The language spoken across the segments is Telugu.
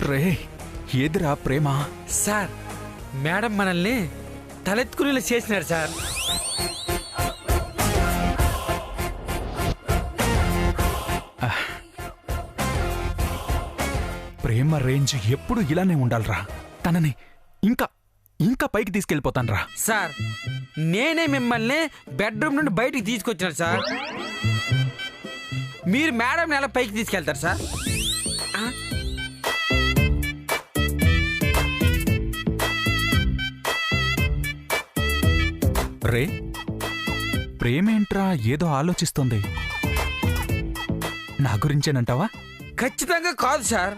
రే ఏదిరా ప్రేమ? సార్ మేడం మనల్ని తలెత్తుకునేలా చేసినారు సార్. ప్రేమ రేంజ్ ఎప్పుడు ఇలానే ఉండాలరా. తనని ఇంకా ఇంకా పైకి తీసుకెళ్ళిపోతాను రా. సార్ నేనే మిమ్మల్ని బెడ్రూమ్ నుండి బయటికి తీసుకొచ్చాను సార్. మీరు మేడం ఎలా పైకి తీసుకెళ్తారు సార్? రే ప్రేమేంట్రా ఏదో ఆలోచిస్తుంది. నా గురించేనంటావా? ఖచ్చితంగా కాదు సార్.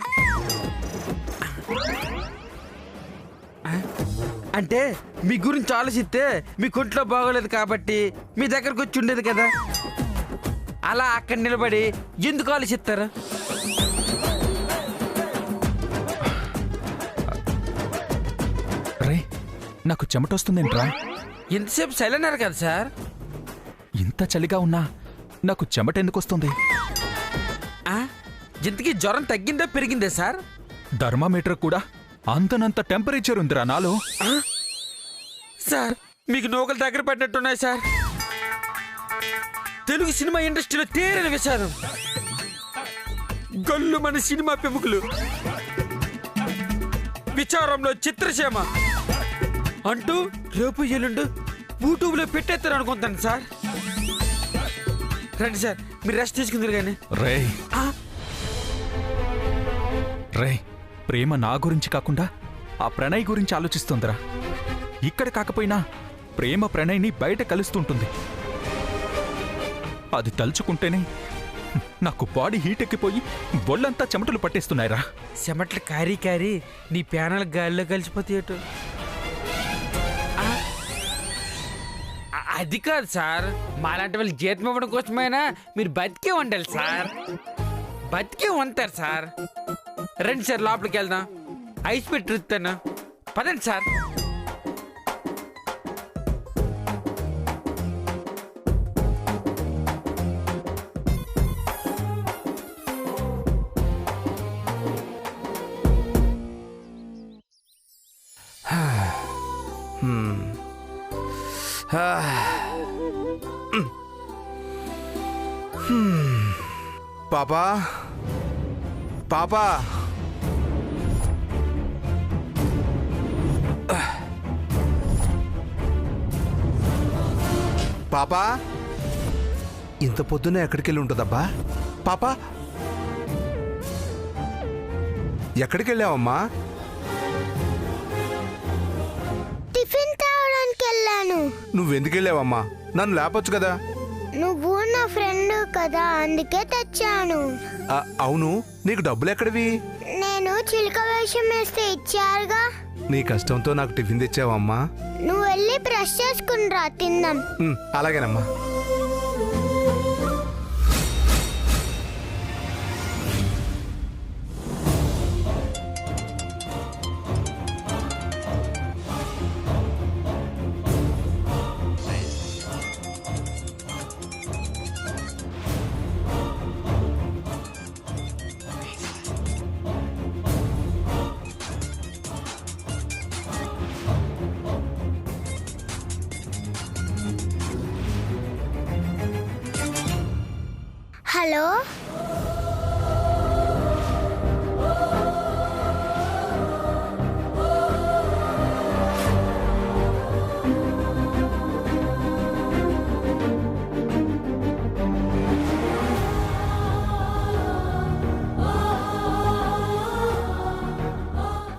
అంటే మీ గురించి ఆలోచిస్తే మీ కొంట్లో బాగోలేదు కాబట్టి మీ దగ్గరకు వచ్చి ఉండేది కదా. అలా అక్కడ నిలబడి ఎందుకు ఆలోచిస్తారు? రే నాకు చెమటొస్తుందేంట్రా? ఎంతసేపు సైలెంట్ కదా సార్. ఇంత చలిగా ఉన్నా నాకు చెమట ఎందుకు వస్తుంది? ఇంతకీ జ్వరం తగ్గిందా పెరిగిందే సార్? థర్మామీటర్ కూడా అంతనంత టెంపరేచర్ ఉందిరా నాలో. సార్ మీకు నూకలు దగ్గర పడినట్టున్నాయి సార్. తెలుగు సినిమా ఇండస్ట్రీలో తేరని విచారం. గల్లు మన సినిమా ప్రముఖులు విచారంలో చిత్రసీమ అంటూ రేపు ఎల్లుండు యూట్యూబ్లో పెట్టేస్తారు అనుకుంటాను సార్. రండి సార్ మీరు రెస్ట్ తీసుకుందరు కానీ. రే ప్రేమ నా గురించి కాకుండా ఆ ప్రణయ్ గురించి ఆలోచిస్తుందిరా. ఇక్కడ కాకపోయినా ప్రేమ ప్రణయ్ని బయట కలుస్తుంటుంది. అది తలుచుకుంటేనే నాకు బాడీ హీట్ ఎక్కిపోయి ఒళ్ళంతా చెమటలు పట్టేస్తున్నాయిరా. చెమటలు కారీ కారీ నీ ప్యానల్ గాలిలో కలిసిపోతాయట. అది కాదు సార్, మాలాంటి వాళ్ళు జీతం ఇవ్వడం కోసమైనా మీరు బతికే ఉండాలి సార్. బతికే ఉంటారు సార్. రండి సార్ లోపలికి వెళ్దాం. ఐస్ పెట్టి రుస్తాను. పదండి సార్. పాపా పాపా పాపా ఇంత పొద్దునే ఎక్కడికి వెళ్ళి ఉంటుందబ్బా? పాపా ఎక్కడికి వెళ్ళావమ్మా? టిఫిన్ తేవడానికి వెళ్ళాను. నువ్వెందుకు వెళ్ళావమ్మా? నన్ను లేపొచ్చు కదా. నువ్వు నా ఫ్రెండ్ కదా అందుకే తెచ్చాను. అవును, నీకు డబ్బులు ఎక్కడివి? నేను చిలుక వేషం వేస్తే ఇచ్చారుగా. నీ కష్టంతో నాకు టిఫిన్ తెచ్చావమ్మా. నువ్వు వెళ్ళి బ్రష్ చేసుకునిరా, తిందాం. అలాగేనమ్మా. Hello,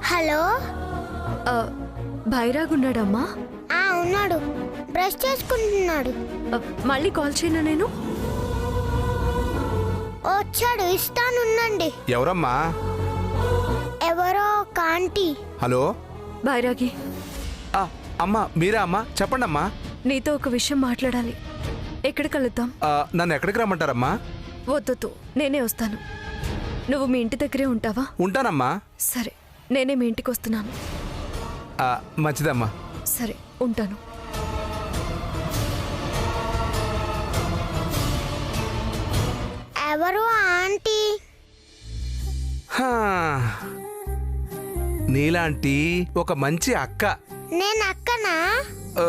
hello. భైరాగున్నాడమ్మా? ఉన్నాడు, బ్రష్ చేసుకుంటున్నాడు. మళ్ళీ కాల్ చేయనా? నేను వచ్చాడు, ఇస్తానుండండి. ఎవరమ్మా? ఎవరో కాంటీ. హలో బైరాగి. అమ్మా మీరా? అమ్మా చెప్పండి అమ్మా. నీతో ఒక విషయం మాట్లాడాలి. ఎక్కడ కలుద్దాం? నన్ను ఎక్కడికి రమ్మంటారమ్మా? వద్దు, నేనే వస్తాను. నువ్వు మీ ఇంటి దగ్గరే ఉంటావా? ఉంటానమ్మా. సరే, నేనే మీ ఇంటికి వస్తున్నాను. మంచిదమ్మా. సరే, ఉంటాను. ఎవరు ఆంటీ? హా, నీలాంటి ఒక మంచి అక్క. నేను అక్కనా? ఆ,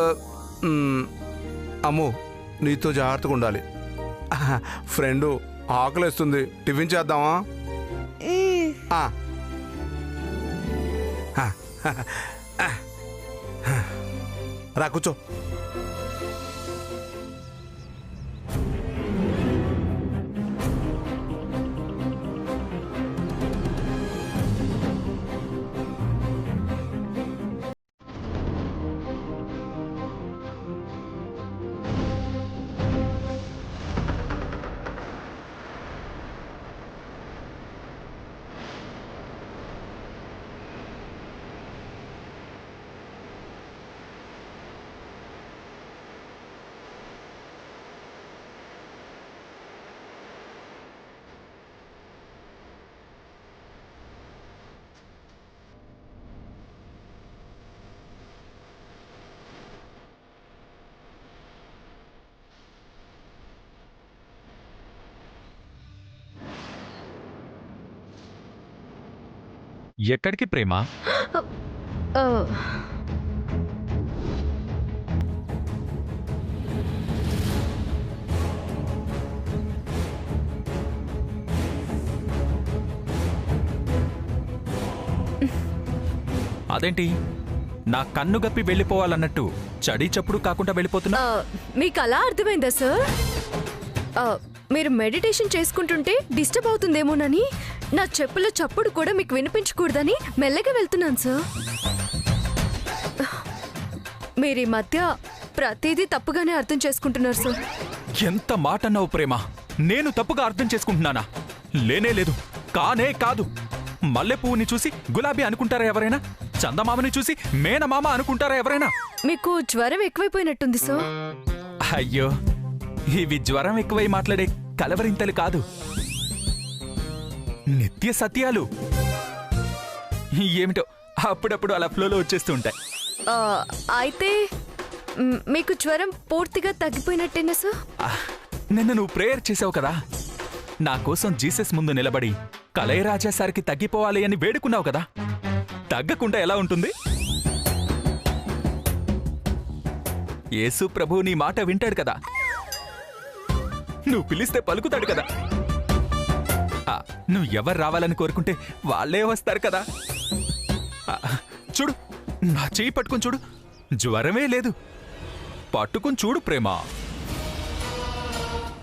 అమ్ము నీతో జాగ్రత్తగా ఉండాలి. ఫ్రెండు ఆకలేస్తుంది, టిఫిన్ చేద్దామా? ఆ. రా కూర్చో. ఎక్కడికి ప్రేమ? ఆ, అదేంటి నా కన్ను గప్పి వెళ్ళిపోవాలన్నట్టు చడి చప్పుడు కాకుండా వెళ్ళిపోతున్నా? మీకు అలా అర్థమైందా సార్? మీరు మెడిటేషన్ చేసుకుంటుంటే డిస్టర్బ్ అవుతుందేమోనని నా చెప్పుల చప్పుడు కూడా మీకు వినిపించకూడదని మెల్లగా వెళ్తున్నాను సార్. మీరు ఈ మధ్య ప్రతిదీ తప్పుగానే అర్థం చేసుకుంటున్నారు సార్. ఎంత మాట అన్నావు ప్రేమ! నేను తప్పుగా అర్థం చేసుకుంటున్నానా? లేనే లేదు, కానే కాదు. మల్లె పువ్వుని చూసి గులాబీ అనుకుంటారా ఎవరైనా? చందమామని చూసి మేనమామ అనుకుంటారా ఎవరైనా? మీకు జ్వరం ఎక్కువైపోయినట్టుంది సార్. అయ్యో, ఇవి జ్వరం ఎక్కువై మాట్లాడే కలవరింతలు కాదు, నిత్య సత్యాలు. ఏమిటో అప్పుడప్పుడు అలా ఫ్లోలో వచ్చేస్తూ ఉంటాయి. అయితే మీకు జ్వరం పూర్తిగా తగ్గిపోయినట్టేనా సార్? నిన్న నువ్వు ప్రేయర్ చేసావు కదా, నా కోసం జీసస్ ముందు నిలబడి కలయరాజా సారికి తగ్గిపోవాలి అని వేడుకున్నావు కదా. తగ్గకుండా ఎలా ఉంటుంది? యేసు ప్రభు నీ మాట వింటాడు కదా, నువ్వు పిలిస్తే పలుకుతాడు కదా. నువ్వు ఎవరు రావాలని కోరుకుంటే వాళ్ళే వస్తారు కదా. చూడు, నా చెయ్యి పట్టుకుని చూడు, జ్వరమే లేదు. పట్టుకుని చూడు ప్రేమ,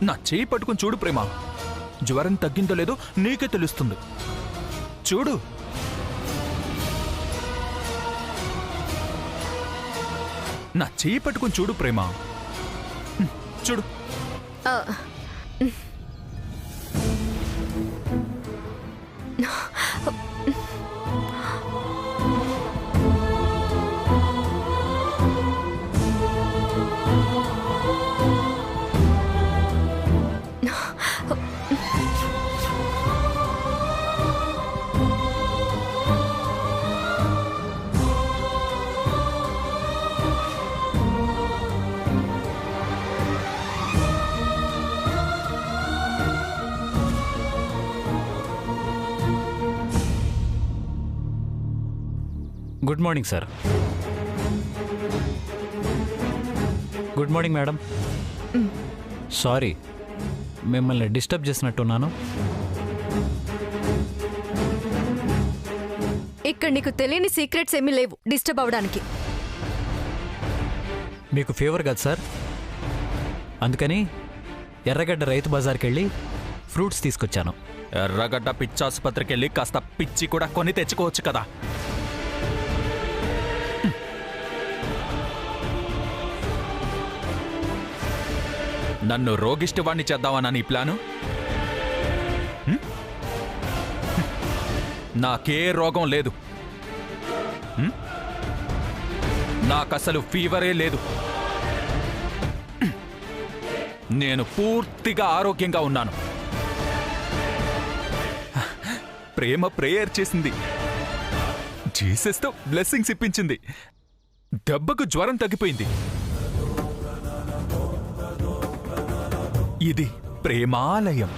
నా చెయ్యి పట్టుకుని చూడు ప్రేమ. జ్వరం తగ్గిందో లేదో నీకే తెలుస్తుంది. చూడు. నా చెయ్యి పట్టుకుని చూడు ప్రేమ, చూడు. Good morning sir. Good morning madam. Sorry, మిమ్మల్ని డిస్టర్బ్ చేసినట్టున్నాను. ఇక్కడ నీకు తెలియని సీక్రెట్స్ ఏమీ లేవు డిస్టర్బ్ అవడానికి. మీకు ఫీవర్ కదా సార్, అందుకని ఎర్రగడ్డ రైతు బజార్కి వెళ్ళి ఫ్రూట్స్ తీసుకొచ్చాను. ఎర్రగడ్డ పిచ్చాసుపత్రికి వెళ్ళి కాస్త పిచ్చి కూడా కొని తెచ్చుకోవచ్చు కదా. నన్ను రోగిష్టివాణ్ణి చేద్దామన్నా నీ ప్లాను? నాకే రోగం లేదు, నాకసలు ఫీవరే లేదు. నేను పూర్తిగా ఆరోగ్యంగా ఉన్నాను. ప్రేమ ప్రేయర్ చేసింది, జీసస్తో బ్లెస్సింగ్స్ ఇప్పించింది, దెబ్బకు జ్వరం తగ్గిపోయింది. ఇది ప్రేమాలయం.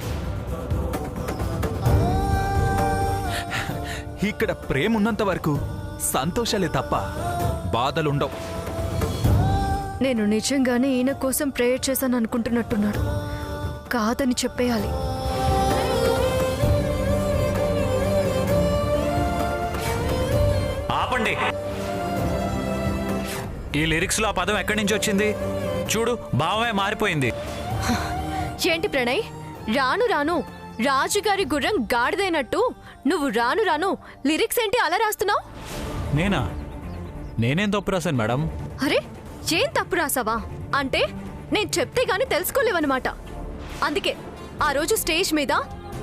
ఇక్కడ ప్రేమ ఉన్నంత వరకు సంతోషాలే తప్ప బాధలుండవు. నేను నిజంగానే ఈయన కోసం ప్రేయర్ చేశాను అనుకుంటున్నట్టున్నాడు. కాదని చెప్పేయాలి. ఆపండి. ఈ లిరిక్స్లో ఆ పదం ఎక్కడి నుంచి వచ్చింది? చూడు, భావమే మారిపోయింది. ఏంటి ప్రణయ్, రాను రాను రాజుగారి గుర్రం గాడిదైనట్టు నువ్వు రాను రాను లిరిక్స్ ఏంటి అలా రాస్తున్నావు? నేనేం తప్పు రాశాను మేడం? అరే, ఏం తప్పు రాసావా? అంటే నేను చెప్తే గాని తెలుసుకోలేవన్నమాట. అందుకే ఆ రోజు స్టేజ్ మీద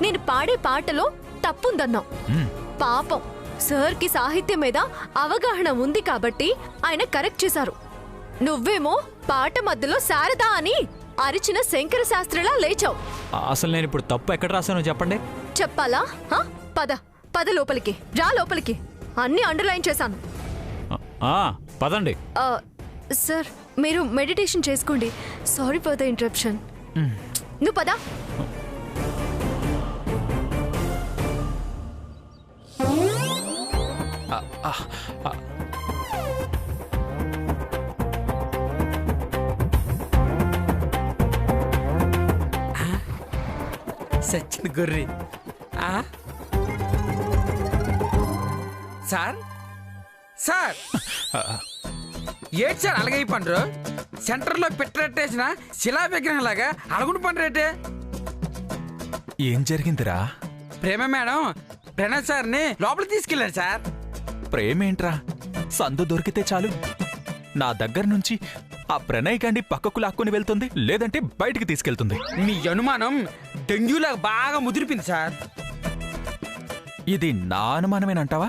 నేను పాడే పాటలో తప్పుందన్నావు. పాపం సార్కి సాహిత్యం మీద అవగాహన ఉంది కాబట్టి ఆయన కరెక్ట్ చేశారు. నువ్వేమో పాట మధ్యలో శారదా అని అరిచిన శంకర శాస్త్రిలా లేచావు. అసలు నేను ఇప్పుడు తప్పు ఎక్కడ రాశానో చెప్పండి. చెప్పాలా? పద పద లోపలికి రా. లోపలికి అన్ని అండర్లైన్ చేశాను. పదండి. సార్, మీరు మెడిటేషన్ చేసుకోండి. Sorry for the interruption. నువ్వు పద. సచిన గొర్రె. సార్ సార్ ఏటి సార్ అలాగే పండ్రు సెంటర్లో పెట్టేసిన శిలా విగ్రహం లాగా అలగుంటు పండ్రేటే. ఏం జరిగిందిరా? ప్రేమ మేడం ప్రణయ్ సార్ని లోపలికి తీసుకెళ్ళారు సార్. ప్రేమేంట్రా? సందు దొరికితే చాలు నా దగ్గర నుంచి ఆ ప్రణయ్ గండి పక్కకు లాక్కుని వెళ్తుంది, లేదంటే బయటికి తీసుకెళ్తుంది. మీ అనుమానం డెంగ్యూలాగా బాగా ముదిరిపోయింది సార్. ఇది నా అనుమానమేనంటావా?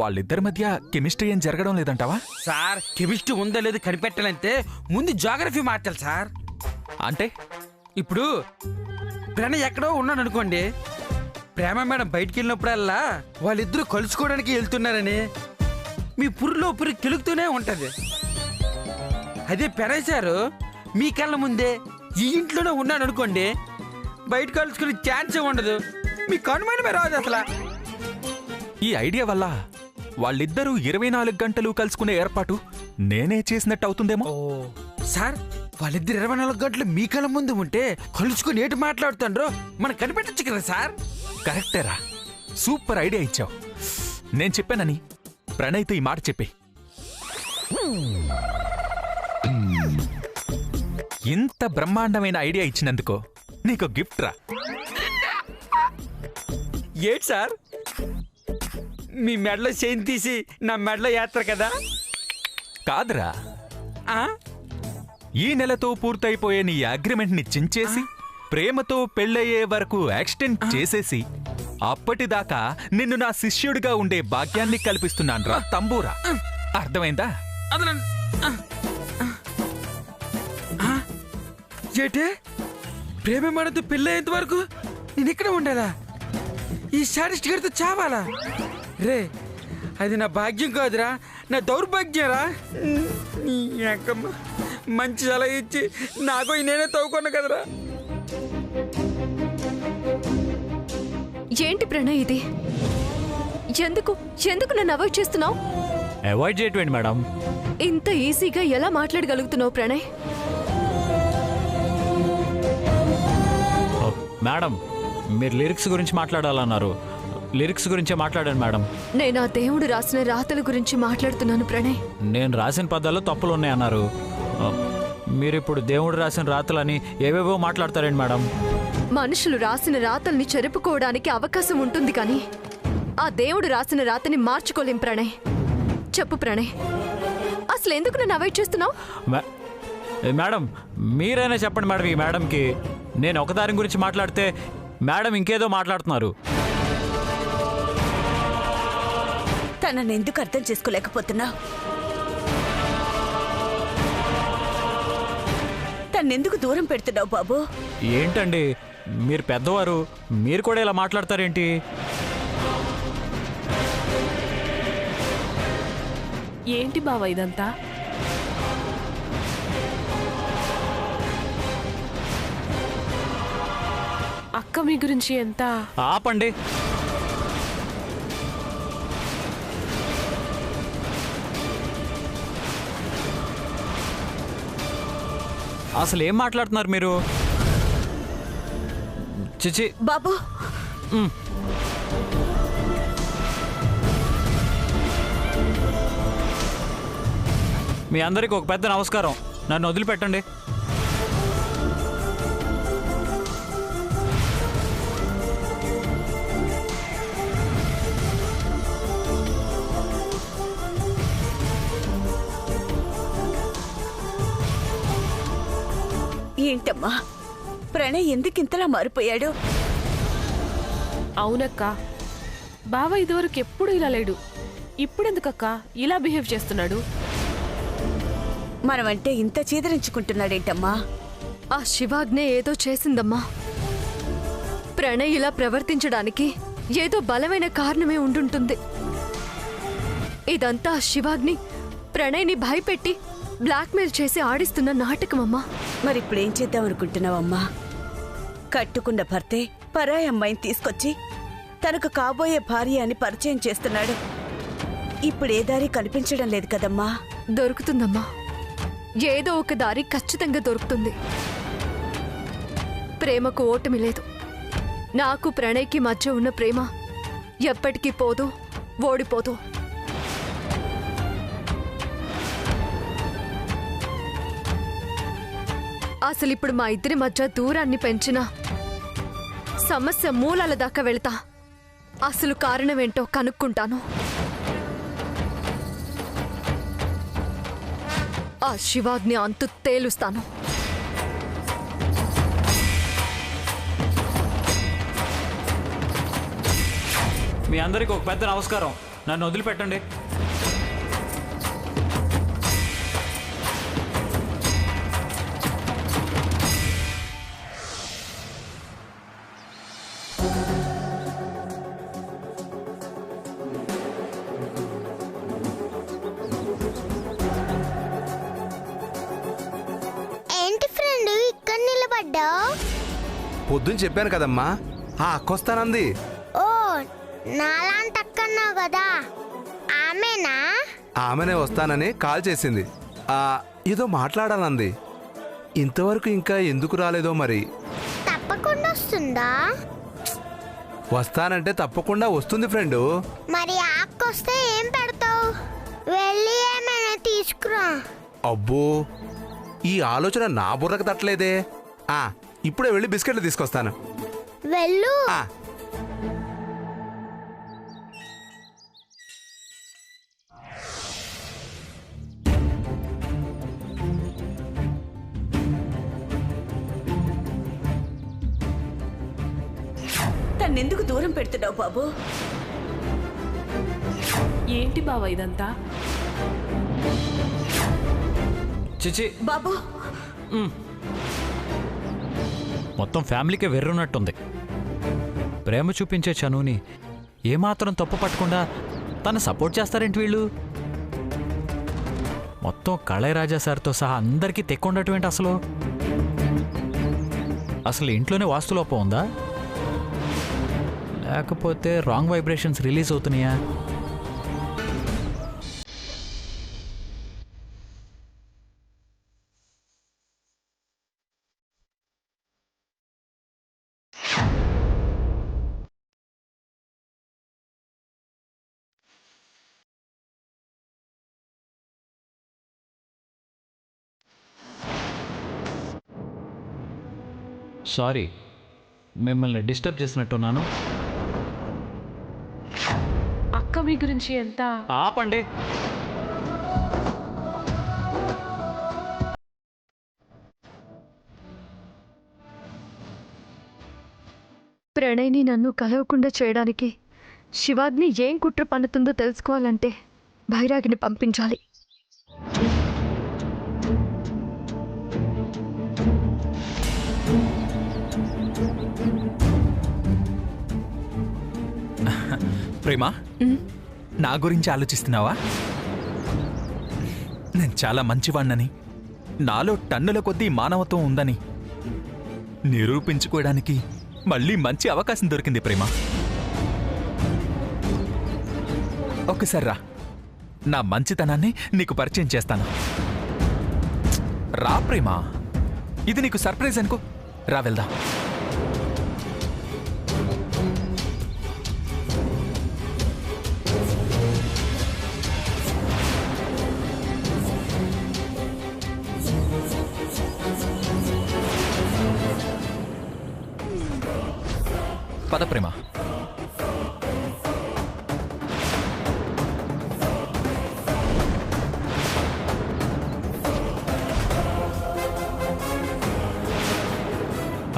వాళ్ళిద్దరి మధ్య కెమిస్ట్రీ ఏం జరగడం లేదంటావా? సార్, కెమిస్ట్రీ ఉందో లేదో కనిపెట్టాలంటే ముందు జాగ్రఫీ మార్చాలి సార్. అంటే ఇప్పుడు ప్రణయ్ ఎక్కడో ఉన్నాడు అనుకోండి, ప్రేమ మేడం బయటికి వెళ్ళినప్పుడల్లా వాళ్ళిద్దరూ కలుసుకోవడానికి వెళ్తున్నారని మీ పురిలో పురి కెలుగుతూనే ఉంటది. అదే ప్రణయ్ సారు మీ కళ్ళ ముందే ఈ ఇంట్లోనే ఉన్నాడు అనుకోండి, బయట కలుసుకునే ఛాన్సే ఉండదు. మీ కనుమనమే రాదు అసలు. ఈ ఐడియా వల్ల వాళ్ళిద్దరూ 24 గంటలు కలుసుకునే ఏర్పాటు నేనే చేసినట్టు అవుతుందేమో. సార్, వాళ్ళిద్దరు 24 గంటలు మీ కళ్ళ ముందు ఉంటే కలుసుకుని ఏటి మాట్లాడుతుండ్రో మనం కనిపెట్టచ్చు కదా సార్. కరెక్టేరా, సూపర్ ఐడియా ఇచ్చావు. నేను చెప్పానని ప్రణయ్తో ఈ మాట చెప్పే. ఇంత బ్రహ్మాండమైన ఐడియా ఇచ్చినందుకో నీకు గిఫ్ట్ రా. ఏటి సార్, మీ మెడలో చైన్ తీసి నా మెడలో యాత్ర కదా? కాదురా, ఆ? ఈ నెలతో పూర్తయిపోయే నీ అగ్రిమెంట్ ని చించేసి ప్రేమతో పెళ్ళయ్యే వరకు యాక్సిడెంట్ చేసేసి అప్పటిదాకా నిన్ను నా శిష్యుడిగా ఉండే భాగ్యాన్ని కల్పిస్తున్నాన్రా తంబూరా. అర్థమైందా? ఏటే, ప్రేమ మనతో పెళ్ళయ్యేంత వరకు నేను ఇక్కడ ఉండాలా? ఈ శాడిస్ట్ గడితో చావాలా? రే, అది నా భాగ్యం కాదురా, నా దౌర్భాగ్యరా. నీ అక్కమ్మ మంచి సలహా ఇచ్చి నాకు నేనే తవ్వుకున్నా కదరా. ఏంటి ప్రణయ్ ఇది? ఎందుకు ఎందుకు నన్ను అవాయిడ్ చేస్తున్నావు? అవాయిడ్ చేయటండి మేడం. ఇంత ఈజీగా ఎలా మాట్లాడగలుగుతున్నావు ప్రణయ్? మేడం, మీరు లిరిక్స్ గురించి మాట్లాడాలన్నారు. లిరిక్స్ గురించే మాట్లాడాను మేడం. నేను ఆ దేవుడు రాసిన రాతల గురించి మాట్లాడుతున్నాను ప్రణయ్. నేను రాసిన పదాల్లో తప్పులు ఉన్నాయన్నారు. మీరు ఇప్పుడు దేవుడు రాసిన రాతలని ఏవేవో మాట్లాడతారండి మేడం. మనుషులు రాసిన రాతల్ని చెరుపుకోవడానికి అవకాశం ఉంటుంది కానీ ఆ దేవుడు రాసిన రాతని మార్చుకోలేం ప్రణయ్. చెప్పు ప్రణయ్, అసలు ఎందుకు నన్ను అవాయిడ్ చేస్తున్నావు? మేడం, మీరైనా చెప్పండి మేడం. ఈ మేడంకి నేను ఒకదాని గురించి మాట్లాడితే మేడం ఇంకేదో మాట్లాడుతున్నారు. తనని ఎందుకు అర్థం చేసుకోలేకపోతున్నావు? తన్నెందుకు దూరం పెడుతున్నావు బాబు? ఏంటండి మీరు పెద్దవారు, మీరు కూడా ఇలా మాట్లాడతారేంటి? ఏంటి బావ ఇదంతా? అక్క మీ గురించి ఎంత? ఆపండి. అసలు ఏం మాట్లాడుతున్నారు మీరు? చిచి. బాబు మీ అందరికి ఒక పెద్ద నమస్కారం. నన్ను వదిలిపెట్టండి. ఏంటమ్మా ప్రణయ్ ఎందుకు ఇంతలా మారిపోయాడు? అవునక్క, బావ ఇదివరకు ఎప్పుడు ఇలా లేడు. ఇప్పుడెందుకక్క ఇలా బిహేవ్ చేస్తున్నాడు? మనమంటే ఇంత చీదరించుకుంటున్నాడేంటమ్మా? ఆ శివాజ్ఞే ఏదో చేసిందమ్మా. ప్రణయ్ ఇలా ప్రవర్తించడానికి ఏదో బలమైన కారణమే ఉండుంటుంది. ఇదంతా శివాగ్ని ప్రణయ్ని భయపెట్టి బ్లాక్మెయిల్ చేసి ఆడిస్తున్న నాటకమమ్మా. మరిప్పుడేం చేద్దాం అనుకుంటున్నావమ్మా? కట్టుకున్న భర్తే పరాయి అమ్మాయిని తీసుకొచ్చి తనకు కాబోయే భార్య అని పరిచయం చేస్తున్నాడు. ఇప్పుడే దారి కనిపించడం లేదు కదమ్మా. దొరుకుతుందమ్మా, ఏదో ఒక దారి ఖచ్చితంగా దొరుకుతుంది. ప్రేమకు ఓటమి లేదు. నాకు ప్రణయ్కి మధ్య ఉన్న ప్రేమ ఎప్పటికీ పోదు, ఓడిపోదు. అసలు ఇప్పుడు మా ఇద్దరి మధ్య దూరాన్ని పెంచిన సమస్య మూలాల దాకా వెళతా. అసలు కారణమేంటో కనుక్కుంటాను. ఆ శివాగ్ని అంతు తేలుస్తాను. మీ అందరికి ఒక పెద్ద నమస్కారం. నన్ను వదిలిపెట్టండి. ఏంటి ఫ్రెండ్ ఇక్కడ నిలబడ్డావు? పొద్దున్న చెప్పాను కదమ్మా, ఆ అక్కొస్తానంది. ఓ, నాలాంటి అక్కన్నావు కదా, ఆమెనా? ఆమెనే వస్తానని కాల్ చేసింది. ఏదో మాట్లాడాలంది. ఇంతవరకు ఇంకా ఎందుకు రాలేదో మరి. తప్పకుండా వస్తుందా? వస్తానంటే తప్పకుండా వస్తుంది ఫ్రెండు. మరి ఆకొస్తే ఏం పెడతావు? వెళ్ళి ఏమైనా తీసుకురా. అబ్బో, ఈ ఆలోచన నా బుర్రకు తట్టలేదే. ఇప్పుడే వెళ్ళి బిస్కెట్లు తీసుకొస్తాను. వెళ్ళు. తన్నెందుకు దూరం పెడుతున్నావు బాబు? ఏంటి బావ ఇదంతా? చిచి. బాబు మొత్తం ఫ్యామిలీకే వెర్రున్నట్టుంది. ప్రేమ చూపించే చనువుని ఏమాత్రం తప్పు పట్టకుండా తను సపోర్ట్ చేస్తారేంటి వీళ్ళు? మొత్తం కళయరాజా సార్తో సహా అందరికీ తెక్కుండటం ఏంటి అసలు? అసలు ఇంట్లోనే వాస్తులోపం ఉందా, లేకపోతే రాంగ్ వైబ్రేషన్స్ రిలీజ్ అవుతున్నాయా? సారీ, మిమ్మల్ని డిస్టర్బ్ చేసినట్టున్నాను. అక్క మీ గురించి ఎంత? ఆపండి. ప్రణయ్ని నన్ను కలవకుండా చేయడానికి శివాగ్ని ఏం కుట్ర పన్నుతుందో తెలుసుకోవాలంటే భైరాగిని పంపించాలి. ప్రేమ, నా గురించి ఆలోచిస్తున్నావా? నేను చాలా మంచివాణ్ణని, నాలో టన్నుల కొద్దీ మానవత్వం ఉందని నిరూపించుకోవడానికి మళ్ళీ మంచి అవకాశం దొరికింది ప్రేమ. ఒకసారి రా, నా మంచితనాన్ని నీకు పరిచయం చేస్తాను. రా ప్రేమ. ఇది నీకు సర్ప్రైజ్ అనుకో. రా వెళ్దాం. పద ప్రేమ.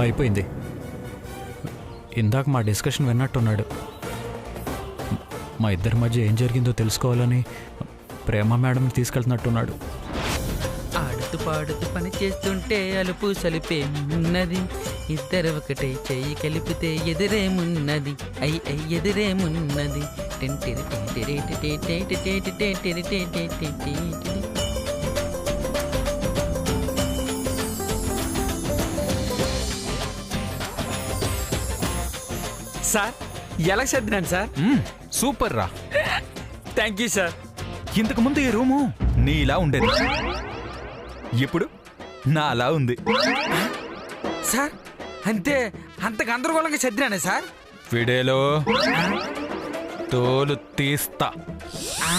అయిపోయింది. ఇందాక మా డిస్కషన్ విన్నట్టున్నాడు. మా ఇద్దరి మధ్య ఏం జరిగిందో తెలుసుకోవాలని ప్రేమ మేడంని తీసుకెళ్తున్నట్టున్నాడు. ఆడుతూ పాడుతూ పని చేస్తుంటే అలుపు సలిపేమున్నది, ఇద్దరు ఒకటే చెయ్యి కలిపితే ఎదురేమున్నది, ఎదురేమున్నది. సార్ ఎలా చదివినాను సార్? సూపర్ రా. Thank you sir. ఇంతకు ముందు ఈ రూము నీలా ఉండేది, ఇప్పుడు నా అలా ఉంది. సార్ అంతే అంత గందరగోళంగా చదివినానే సార్? ఫిడేలో తోలు తీస్తా. ఆ?